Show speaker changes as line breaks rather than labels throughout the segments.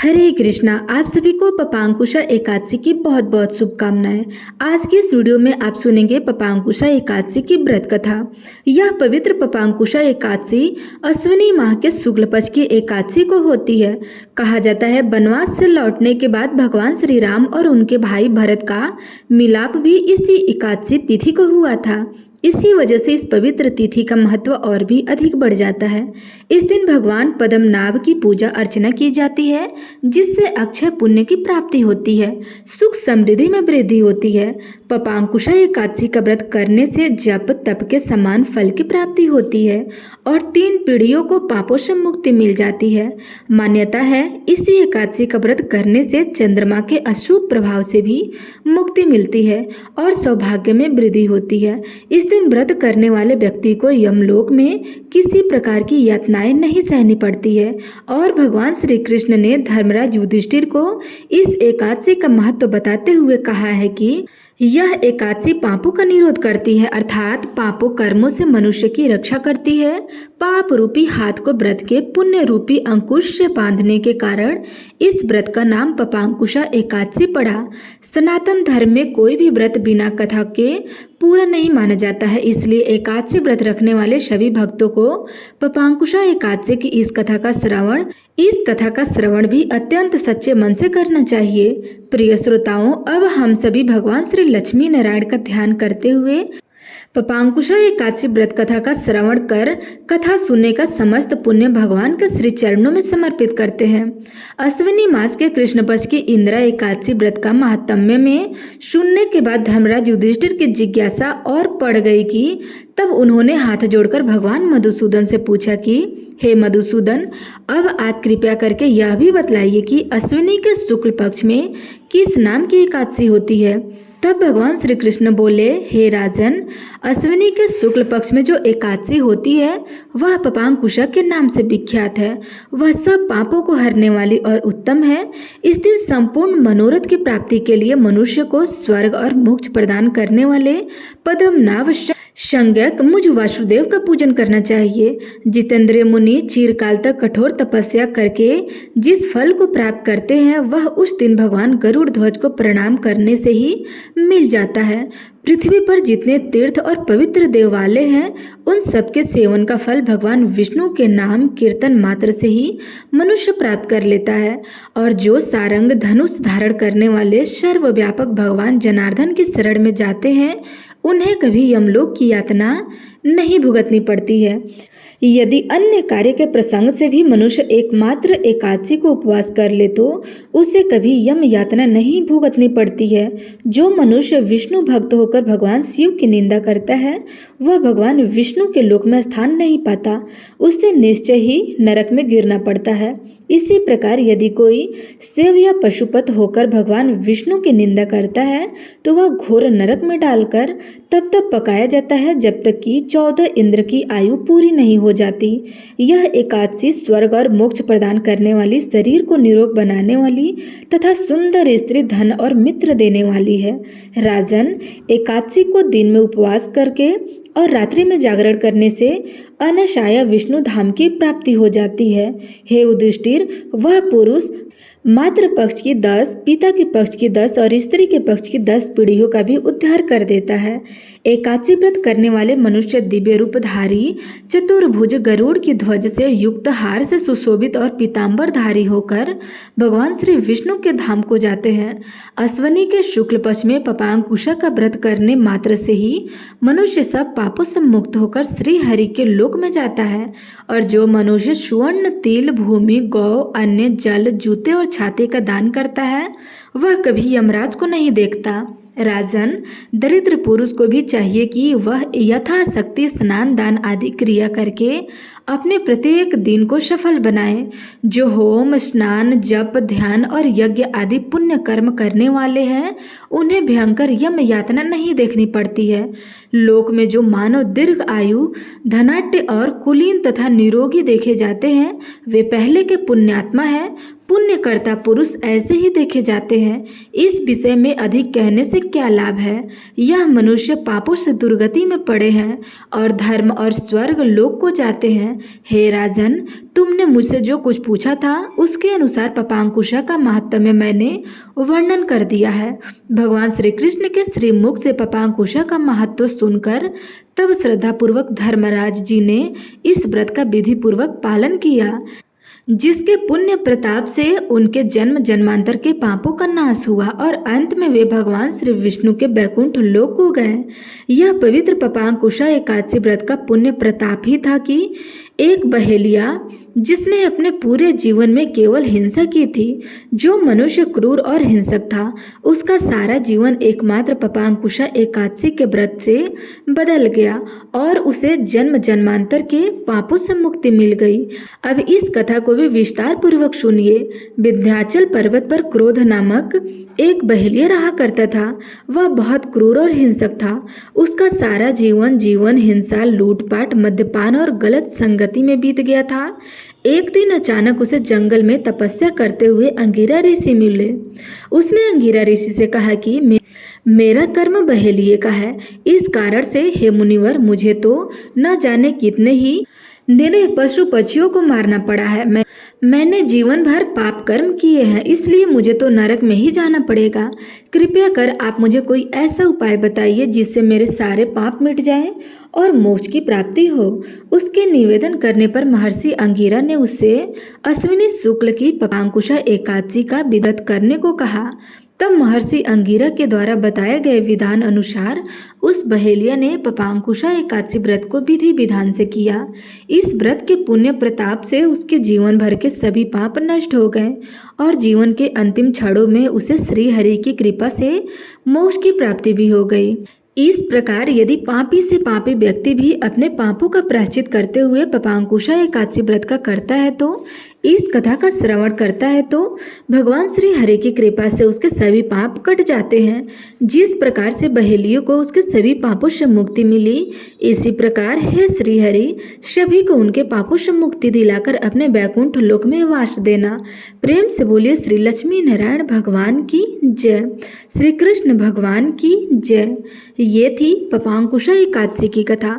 हरे कृष्णा। आप सभी को पपांकुशा एकादशी की बहुत बहुत शुभकामनाएं। आज की इस वीडियो में आप सुनेंगे पपांकुशा एकादशी की व्रत कथा। यह पवित्र पपांकुशा एकादशी अश्विनी माह के शुक्ल पक्ष की एकादशी को होती है। कहा जाता है वनवास से लौटने के बाद भगवान श्री राम और उनके भाई भरत का मिलाप भी इसी एकादशी तिथि को हुआ था। इसी वजह से इस पवित्र तिथि का महत्व और भी अधिक बढ़ जाता है। इस दिन भगवान पद्मनाभ की पूजा अर्चना की जाती है, जिससे अक्षय पुण्य की प्राप्ति होती है, सुख समृद्धि में वृद्धि होती है। पपांकुशा एकादशी का व्रत करने से जप तप के समान फल की प्राप्ति होती है और 3 पीढ़ियों को पापों से मुक्ति मिल जाती है। मान्यता है इसी एकादशी का व्रत करने से चंद्रमा के अशुभ प्रभाव से भी मुक्ति मिलती है और सौभाग्य में वृद्धि होती है। इस दिन व्रत करने वाले व्यक्ति को यमलोक में किसी प्रकार की यातनाएं नहीं सहनी पड़ती है और भगवान श्री कृष्ण ने धर्मराज युधिष्ठिर को इस एकादशी का महत्व बताते हुए कहा है कि यह एकादशी पापों का निरोध करती है, अर्थात पापों कर्मों से मनुष्य की रक्षा करती है। पाप रूपी हाथ को व्रत के पुण्य रूपी अंकुश से बांधने के कारण इस व्रत का नाम पपांकुशा एकादशी पड़ा। सनातन धर्म में कोई भी व्रत बिना कथा के पूरा नहीं माना जाता है, इसलिए एकादशी व्रत रखने वाले सभी भक्तों को पपांकुशा एकादशी की इस कथा का श्रवण भी अत्यंत सच्चे मन से करना चाहिए। प्रिय श्रोताओं, अब हम सभी भगवान श्री लक्ष्मी नारायण का ध्यान करते हुए पपांकुशा एकादशी व्रत कथा का श्रवण कर कथा सुनने का समस्त पुण्य भगवान के श्री चरणों में समर्पित करते हैं। अश्विनी मास के कृष्ण पक्ष की इंदिरा एकादशी व्रत का महात्म्य में सुनने के बाद धर्मराज युधिष्ठिर की जिज्ञासा और बढ़ गई कि तब उन्होंने हाथ जोड़कर भगवान मधुसूदन से पूछा कि हे मधुसूदन, अब आप कृपया करके यह भी बतलाइए कि अश्विनी के शुक्ल पक्ष में किस नाम की एकादशी होती है। तब भगवान श्री कृष्ण बोले, हे राजन, अश्विनी के शुक्ल पक्ष में जो एकादशी होती है वह पपांकुशा के नाम से विख्यात है। वह सब पापों को हरने वाली और उत्तम है। इस दिन संपूर्ण मनोरथ की प्राप्ति के लिए मनुष्य को स्वर्ग और मोक्ष प्रदान करने वाले पद्मनाभ संज्ञक मुझ वासुदेव का पूजन करना चाहिए। जितेंद्रिय मुनि चिरकाल तक कठोर तपस्या करके जिस फल को प्राप्त करते हैं वह उस दिन भगवान गरुड़ ध्वज को प्रणाम करने से ही मिल जाता है। पृथ्वी पर जितने तीर्थ और पवित्र देवालय हैं उन सबके सेवन का फल भगवान विष्णु के नाम कीर्तन मात्र से ही मनुष्य प्राप्त कर लेता है। और जो सारंग धनुष धारण करने वाले सर्वव्यापक भगवान जनार्दन की शरण में जाते हैं उन्हें कभी यमलोक की यातना नहीं भुगतनी पड़ती है। यदि अन्य कार्य के प्रसंग से भी मनुष्य एकमात्र एकादशी को उपवास कर ले तो उसे कभी यम यातना नहीं भुगतनी पड़ती है। जो मनुष्य विष्णु भक्त होकर भगवान शिव की निंदा करता है वह भगवान विष्णु के लोक में स्थान नहीं पाता, उससे निश्चय ही नरक में गिरना पड़ता है। इसी प्रकार यदि कोई शिव या पशुपत होकर भगवान विष्णु की निंदा करता है तो वह घोर नरक में डालकर तब तक पकाया जाता है जब तक कि 14 इंद्र की आयु पूरी नहीं हो जाती। यह एकादशी स्वर्ग और मोक्ष प्रदान करने वाली, शरीर को निरोग बनाने वाली तथा सुंदर स्त्री, धन और मित्र देने वाली है। राजन, एकादशी को दिन में उपवास करके और रात्रि में जागरण करने से अनशाया विष्णु धाम की प्राप्ति हो जाती है। हे युधिष्ठिर, वह पुरुष मातृ पक्ष की 10, पिता के पक्ष की 10 और स्त्री के पक्ष की 10 पीढ़ियों का भी उद्धार कर देता है। एकादशी व्रत करने वाले मनुष्य दिव्य रूपधारी, चतुर्भुज, गरुड़ की ध्वज से युक्त, हार से सुशोभित और पीताम्बरधारी होकर भगवान श्री विष्णु के धाम को जाते हैं। अश्विनी के शुक्ल पक्ष में पपांकुशा का व्रत करने मात्र से ही मनुष्य सब पापों से मुक्त होकर श्री हरि के लोक में जाता है। और जो मनुष्य स्वर्ण, तिल, भूमि, गौ, अन्न, जल, जूते और छाते का दान करता है वह कभी यमराज को नहीं देखता। राजन, दरिद्र पुरुष को भी चाहिए कि वह यथाशक्ति स्नान, दान आदि क्रिया करके अपने प्रत्येक दिन को सफल बनाए। जो होम, स्नान, जप, ध्यान और यज्ञ आदि पुण्य कर्म करने वाले हैं उन्हें भयंकर यम यातना नहीं देखनी पड़ती है। लोक में जो मानव दीर्घ आयु, धनाढ्य और कुलीन तथा निरोगी देखे जाते हैं वे पहले के पुण्यात्मा हैं। पुण्यकर्ता पुरुष ऐसे ही देखे जाते हैं। इस विषय में अधिक कहने से क्या लाभ है। यह मनुष्य पापों से दुर्गति में पड़े हैं और धर्म और स्वर्ग लोक को जाते हैं। हे राजन, तुमने मुझसे जो कुछ पूछा था उसके अनुसार पपांकुशा का महात्म्य मैंने वर्णन कर दिया है। भगवान श्री कृष्ण के श्रीमुख से पपांकुशा का महत्व सुनकर तब श्रद्धापूर्वक धर्मराज जी ने इस व्रत का विधि पूर्वक पालन किया, जिसके पुण्य प्रताप से उनके जन्म जन्मांतर के पापों का नाश हुआ और अंत में वे भगवान श्री विष्णु के बैकुंठ लोक को गए। यह पवित्र पपांकुशा एकादशी व्रत का पुण्य प्रताप ही था कि एक बहेलिया जिसने अपने पूरे जीवन में केवल हिंसा की थी, जो मनुष्य क्रूर और हिंसक था, उसका सारा जीवन एकमात्र पपांकुशा एकादशी के व्रत से बदल गया और उसे जन्म जन्मांतर के पापों से मुक्ति मिल गई। अब इस कथा को भी विस्तार पूर्वक सुनिए। विंध्याचल पर्वत पर क्रोध नामक एक बहेलिया रहा करता था। वह बहुत क्रूर और हिंसक था। उसका सारा जीवन हिंसा, लूटपाट, मद्यपान और गलत संगति में बीत गया था। एक दिन अचानक उसे जंगल में तपस्या करते हुए अंगिरा ऋषि मिले। उसने अंगिरा ऋषि से कहा कि मेरा कर्म बहेलिये का है, इस कारण से हे मुनिवर, मुझे तो न जाने कितने ही निरीह पशु पक्षियों को मारना पड़ा है। मैंने जीवन भर पाप कर्म किए हैं, इसलिए मुझे तो नरक में ही जाना पड़ेगा। कृपया कर आप मुझे कोई ऐसा उपाय बताइए जिससे मेरे सारे पाप मिट जाएं और मोक्ष की प्राप्ति हो। उसके निवेदन करने पर महर्षि अंगिरा ने उससे अश्विनी शुक्ल की पपांकुशा एकादशी का व्रत करने को कहा। तब महर्षि अंगिरा के द्वारा बताए गए विधान अनुसार उस बहेलिया ने पपांकुशा एकादशी व्रत को विधि विधान से किया। इस व्रत के पुण्य प्रताप से उसके जीवन भर के सभी पाप नष्ट हो गए और जीवन के अंतिम क्षणों में उसे श्री हरि की कृपा से मोक्ष की प्राप्ति भी हो गई। इस प्रकार यदि पापी से पापी व्यक्ति भी अपने पापों का प्रायश्चित करते हुए पपांकुशा एकादशी व्रत का करता है, तो इस कथा का श्रवण करता है, तो भगवान श्री हरि की कृपा से उसके सभी पाप कट जाते हैं। जिस प्रकार से बहेलियों को उसके सभी पापों से मुक्ति मिली, इसी प्रकार हे श्री हरि सभी को उनके पापों से मुक्ति दिलाकर अपने बैकुंठ लोक में वास देना। प्रेम से बोलिए श्री लक्ष्मी नारायण भगवान की जय, श्री कृष्ण भगवान की जय। ये थी पपांकुशा एकादशी की कथा।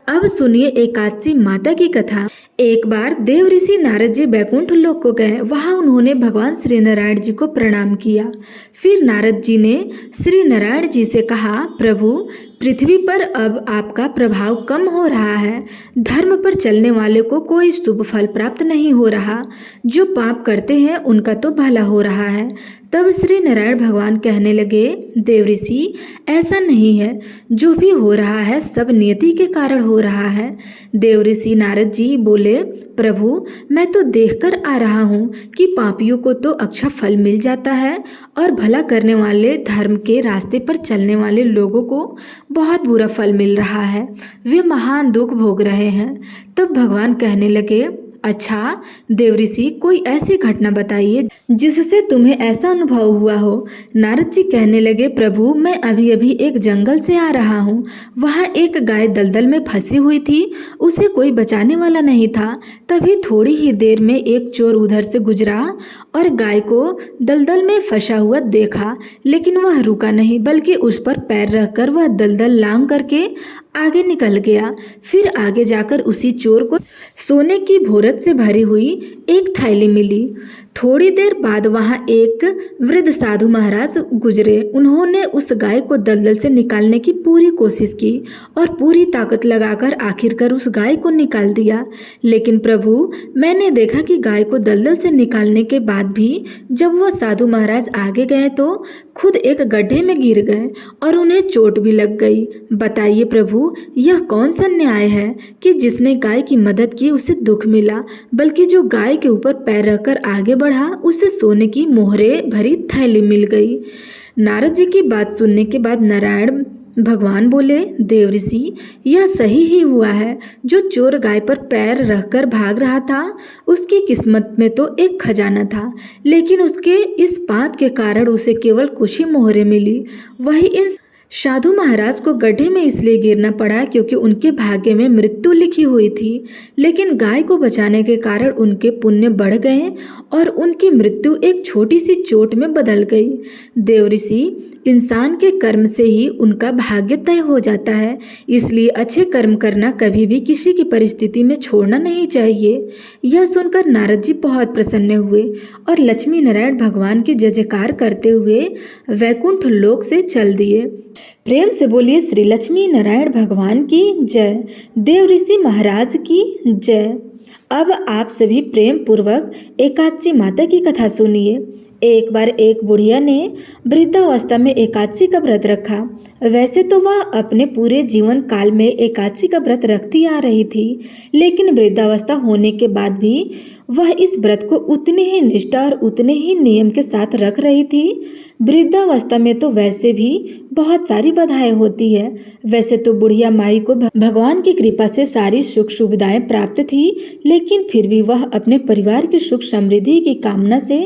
अब सुनिए एकादशी माता की कथा। एक बार देव ऋषि नारद जी बैकुंठ लोक को गए। वहां उन्होंने भगवान श्री नारायण जी को प्रणाम किया। फिर नारद जी ने श्री नारायण जी से कहा, प्रभु, पृथ्वी पर अब आपका प्रभाव कम हो रहा है। धर्म पर चलने वाले को कोई शुभ फल प्राप्त नहीं हो रहा। जो पाप करते हैं उनका तो भला हो रहा है। तब श्री नारायण भगवान कहने लगे, देव ऋषि, ऐसा नहीं है। जो भी हो रहा है सब नियति के कारण हो रहा है। देव ऋषि नारद जी बोले, प्रभु, मैं तो देखकर आ रहा हूँ कि पापियों को तो अच्छा फल मिल जाता है और भला करने वाले, धर्म के रास्ते पर चलने वाले लोगों को बहुत बुरा फल मिल रहा है। वे महान दुख भोग रहे हैं। तब भगवान कहने लगे, अच्छा देव ऋषि, कोई ऐसी घटना बताइए जिससे तुम्हें ऐसा अनुभव हुआ हो। नारद जी कहने लगे, प्रभु, मैं अभी अभी एक जंगल से आ रहा हूँ। वहाँ एक गाय दलदल में फंसी हुई थी। उसे कोई बचाने वाला नहीं था। तभी थोड़ी ही देर में एक चोर उधर से गुजरा और गाय को दलदल में फंसा हुआ देखा, लेकिन वह रुका नहीं, बल्कि उस पर पैर रखकर वह दलदल लांग करके आगे निकल गया। फिर आगे जाकर उसी चोर को सोने की भोरत से भरी हुई एक थैली मिली। थोड़ी देर बाद वहां एक वृद्ध साधु महाराज गुजरे। उन्होंने उस गाय को दलदल से निकालने की पूरी कोशिश की और पूरी ताकत लगाकर आखिरकार उस गाय को निकाल दिया। लेकिन प्रभु, मैंने देखा कि गाय को दलदल से निकालने के बाद भी जब वह साधु महाराज आगे गए तो खुद एक गड्ढे में गिर गए और उन्हें चोट भी लग गई। बताइए प्रभु, यह कौन सा न्याय है कि जिसने गाय की मदद की उसे दुख मिला, बल्कि जो गाय के ऊपर पैर रखकर आगे बढ़ा उसे सोने की मोहरे भरी थैली मिल गई। नारद जी की बात सुनने के बाद नारायण भगवान बोले, देव ऋषि, यह सही ही हुआ है। जो चोर गाय पर पैर रखकर भाग रहा था उसकी किस्मत में तो एक खजाना था, लेकिन उसके इस पाप के कारण उसे केवल कुछ ही मोहरे मिली। वही इन साधु महाराज को गड्ढे में इसलिए गिरना पड़ा क्योंकि उनके भाग्य में मृत्यु लिखी हुई थी, लेकिन गाय को बचाने के कारण उनके पुण्य बढ़ गए और उनकी मृत्यु एक छोटी सी चोट में बदल गई। देवऋषि, इंसान के कर्म से ही उनका भाग्य तय हो जाता है, इसलिए अच्छे कर्म करना कभी भी किसी की परिस्थिति में छोड़ना नहीं चाहिए। यह सुनकर नारद जी बहुत प्रसन्न हुए और लक्ष्मी नारायण भगवान की जय जयकार करते हुए वैकुंठ लोक से चल दिए। प्रेम से बोलिए श्री लक्ष्मी नारायण भगवान की जय, देवऋषि महाराज की जय। अब आप सभी प्रेम पूर्वक एकादशी माता की कथा सुनिए। एक बार एक बुढ़िया ने वृद्धावस्था में एकादशी का व्रत रखा। वैसे तो वह अपने पूरे जीवन काल में एकादशी का व्रत रखती आ रही थी, लेकिन वृद्धावस्था होने के बाद भी वह इस व्रत को उतनी ही निष्ठा और उतने ही नियम के साथ रख रही थी। वृद्धावस्था में तो वैसे भी बहुत सारी बाधाएं होती है। वैसे तो बुढ़िया माई को भगवान की कृपा से सारी सुख सुविधाएं प्राप्त थी, लेकिन फिर भी वह अपने परिवार की सुख समृद्धि की कामना से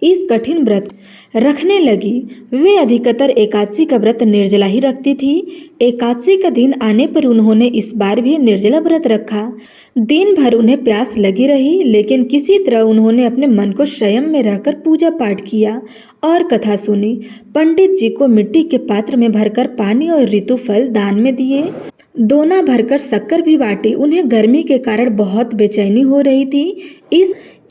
इस कठिन व्रत रखने लगी। वे अधिकतर एकादशी का व्रत निर्जला ही रखती थी। एकादशी का दिन आने पर उन्होंने इस बार भी निर्जला व्रत रखा। दिन भर उन्हें प्यास लगी रही, लेकिन किसी तरह उन्होंने अपने मन को संयम में रहकर पूजा पाठ किया और कथा सुनी। पंडित जी को मिट्टी के पात्र में भरकर पानी और ऋतु फल दान में दिए। दोना भरकर शक्कर भी बांटी। उन्हें गर्मी के कारण बहुत बेचैनी हो रही थी।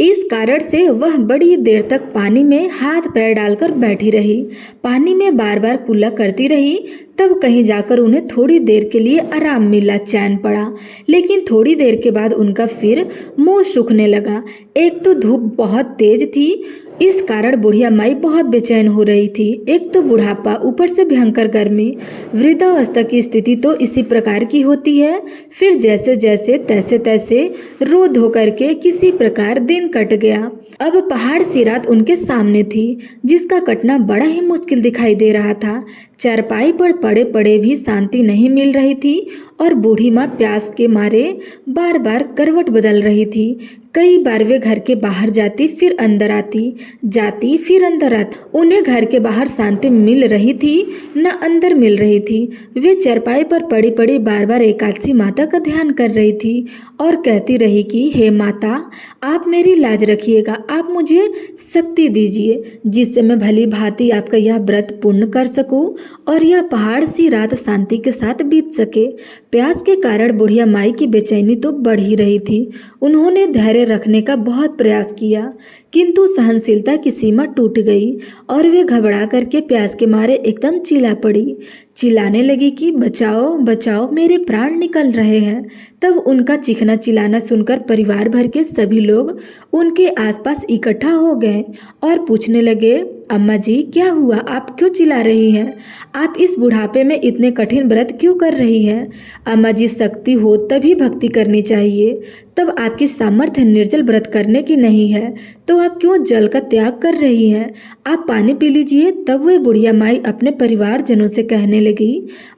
इस कारण से वह बड़ी देर तक पानी में हाथ पैर डालकर बैठी रही। पानी में बार बार कुल्ला करती रही। तब कहीं जाकर उन्हें थोड़ी देर के लिए आराम मिला, चैन पड़ा। लेकिन थोड़ी देर के बाद उनका फिर मुंह सूखने लगा। एक तो धूप बहुत तेज थी, इस कारण बुढ़िया माई बहुत बेचैन हो रही थी। एक तो बुढ़ापा, ऊपर से भयंकर गर्मी। वृद्धावस्था की स्थिति तो इसी प्रकार की होती है। फिर जैसे जैसे तैसे तैसे रो धो करके किसी प्रकार दिन कट गया। अब पहाड़ सी रात उनके सामने थी, जिसका कटना बड़ा ही मुश्किल दिखाई दे रहा था। चारपाई पर पड़े पड़े भी शांति नहीं मिल रही थी और बूढ़ी माँ प्यास के मारे बार बार करवट बदल रही थी। कई बार वे घर के बाहर जाती, फिर अंदर आती, जाती फिर अंदर आती। उन्हें घर के बाहर शांति मिल रही थी न अंदर मिल रही थी। वे चारपाई पर पड़ी पड़ी बार बार एकादशी माता का ध्यान कर रही थी और कहती रही कि हे माता, आप मेरी लाज रखिएगा, आप मुझे शक्ति दीजिए, जिससे मैं भली भांति आपका यह व्रत पूर्ण कर सकूं और यह पहाड़ सी रात शांति के साथ बीत सके। प्यास के कारण बुढ़िया माई की बेचैनी तो बढ़ ही रही थी। उन्होंने धैर्य रखने का बहुत प्रयास किया, किंतु सहनशीलता की सीमा टूट गई और वे घबरा करके प्यास के मारे एकदम चिल्ला पड़ी। चिल्लाने लगी कि बचाओ बचाओ, मेरे प्राण निकल रहे हैं। तब उनका चीखना चिल्लाना सुनकर परिवार भर के सभी लोग उनके आसपास इकट्ठा हो गए और पूछने लगे, अम्मा जी क्या हुआ, आप क्यों चिल्ला रही हैं? आप इस बुढ़ापे में इतने कठिन व्रत क्यों कर रही हैं? अम्मा जी, शक्ति हो तभी भक्ति करनी चाहिए। तब आपकी सामर्थ्य निर्जल व्रत करने की नहीं है तो आप क्यों जल का त्याग कर रही हैं? आप पानी पी लीजिए। तब वह बुढ़िया माई अपने परिवारजनों से कहने लगी,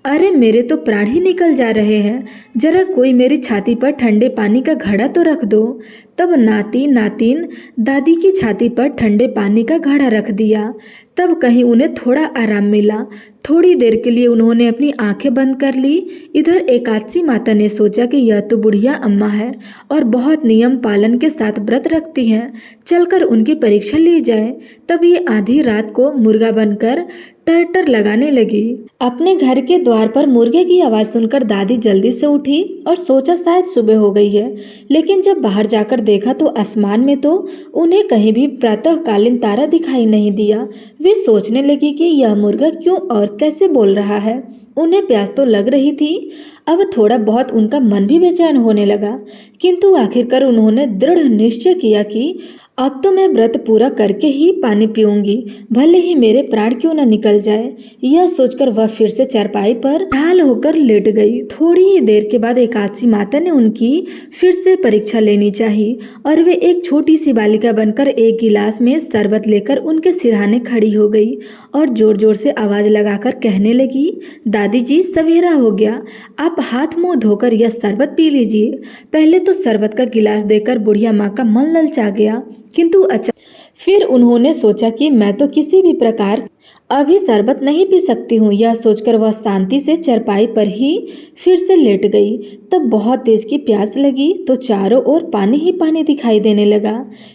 अरे मेरे तो प्राण ही निकल जा रहे हैं, जरा कोई मेरी छाती पर ठंडे पानी का घड़ा तो रख दो। तब नाती नातिन दादी की छाती पर ठंडे पानी का घड़ा रख दिया। तब कहीं उन्हें थोड़ा आराम मिला। थोड़ी देर के लिए उन्होंने अपनी आंखें बंद कर ली। इधर एकादशी माता ने सोचा कि यह तो बुढ़िया अम्मा है और बहुत नियम पालन के साथ व्रत रखती हैं, चलकर उनकी परीक्षा ली जाए। तब ये आधी रात को मुर्गा बनकर टर लगाने लगी। अपने घर के द्वार पर मुर्गे की आवाज सुनकर दादी जल्दी से उठी और सोचा शायद सुबह हो गई है, लेकिन जब बाहर जाकर देखा तो आसमान में तो उन्हें कहीं भी प्रातःकालीन तारा दिखाई नहीं दिया। वे सोचने लगी कि यह मुर्गा क्यों और कैसे बोल रहा है। उन्हें प्यास तो लग रही थी। अब थोड़ा बहुत उनका मन भी बेचैन होने लगा, किंतु आखिरकार उन्होंने दृढ़ निश्चय किया कि अब तो मैं व्रत पूरा करके ही पानी पीऊंगी, भले ही मेरे प्राण क्यों न निकल जाए। यह सोचकर वह फिर से चारपाई पर ढाल होकर लेट गई। थोड़ी ही देर के बाद एकादशी माता ने उनकी फिर से परीक्षा लेनी चाहिए और वे एक छोटी सी बालिका बनकर एक गिलास में शरबत लेकर उनके सिरहाने खड़ी हो गई और जोर जोर से आवाज लगाकर कहने लगी, दादी जी सवेरा हो गया, आप हाथ मुंह धोकर यह शरबत पी लीजिए। पहले तो शरबत का गिलास देकर बुढ़िया माँ का मन ललचा गया, किंतु फिर उन्होंने सोचा कि मैं तो किसी भी प्रकार अभी शरबत नहीं पी सकती हूँ। यह सोचकर वह शांति से चारपाई पर ही फिर से लेट गई। तब बहुत तेज की प्यास लगी तो चारों ओर पानी ही पानी दिखाई देने लगा।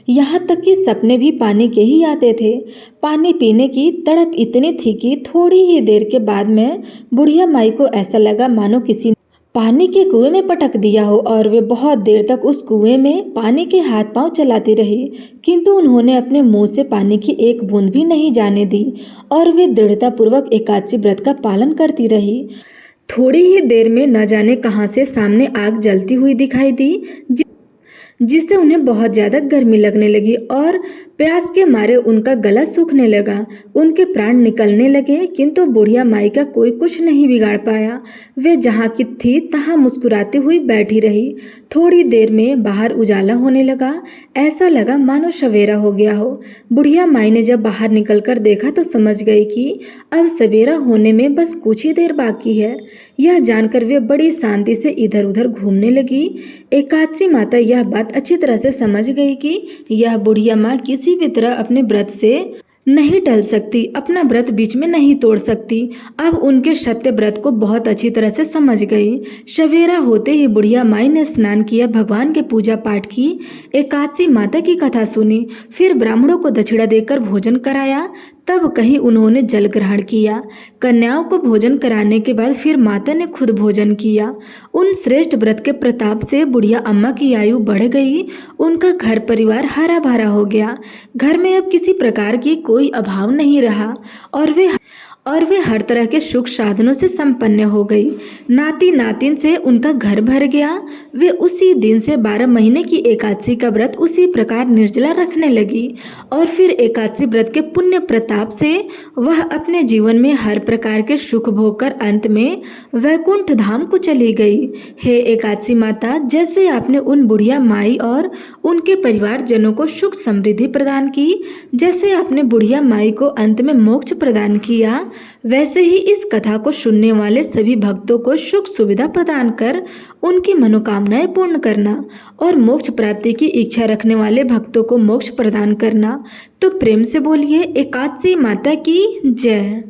यहाँ तक कि सपने भी पानी के ही आते थे। पानी पीने की तड़प इतनी थी कि थोड़ी ही देर के बाद में बुढ़िया माई को ऐसा लगा मानो किसी पानी के कुएं में पटक दिया हो, और वे बहुत देर तक उस कुएं में पानी के हाथ पांव चलाती रही, किंतु उन्होंने अपने मुंह से पानी की एक बूंद भी नहीं जाने दी और वे दृढ़तापूर्वक एकादशी व्रत का पालन करती रही। थोड़ी ही देर में न जाने कहां से सामने आग जलती हुई दिखाई दी, जिससे उन्हें बहुत ज़्यादा गर्मी लगने लगी और प्यास के मारे उनका गला सूखने लगा। उनके प्राण निकलने लगे, किंतु बुढ़िया माई का कोई कुछ नहीं बिगाड़ पाया। वे जहाँ की थी तहाँ मुस्कुराती हुई बैठी रही। थोड़ी देर में बाहर उजाला होने लगा। ऐसा लगा मानो सवेरा हो गया हो। बुढ़िया माई ने जब बाहर निकलकर देखा तो समझ गई कि अब सवेरा होने में बस कुछ ही देर बाकी है। यह जानकर वे बड़ी शांति से इधर उधर घूमने लगी। एकादशी माता यह बात अच्छी तरह से समझ गई कि यह बुढ़िया माँ किसी भी तरह अपने व्रत से नहीं टल सकती, अपना व्रत बीच में नहीं तोड़ सकती। अब उनके सत्य व्रत को बहुत अच्छी तरह से समझ गई। सवेरा होते ही बुढ़िया माई ने स्नान किया, भगवान के पूजा पाठ की, एकादशी माता की कथा सुनी, फिर ब्राह्मणों को दक्षिणा देकर भोजन कराया। तब कहीं उन्होंने जल ग्रहण किया। कन्याओं को भोजन कराने के बाद फिर माता ने खुद भोजन किया। उन श्रेष्ठ व्रत के प्रताप से बुढ़िया अम्मा की आयु बढ़ गई। उनका घर परिवार हरा भरा हो गया। घर में अब किसी प्रकार की कोई अभाव नहीं रहा और वे हर तरह के सुख साधनों से संपन्न हो गई। नाती नातिन से उनका घर भर गया। वे उसी दिन से 12 महीने की एकादशी का व्रत उसी प्रकार निर्जला रखने लगी और फिर एकादशी व्रत के पुण्य प्रताप से वह अपने जीवन में हर प्रकार के सुख भोग कर अंत में वैकुंठ धाम को चली गई। हे एकादशी माता, जैसे आपने उन बुढ़िया माई और उनके परिवारजनों को सुख समृद्धि प्रदान की, जैसे आपने बुढ़िया माई को अंत में मोक्ष प्रदान किया, वैसे ही इस कथा को सुनने वाले सभी भक्तों को सुख सुविधा प्रदान कर उनकी मनोकामनाएं पूर्ण करना और मोक्ष प्राप्ति की इच्छा रखने वाले भक्तों को मोक्ष प्रदान करना। तो प्रेम से बोलिए एकादशी माता की जय।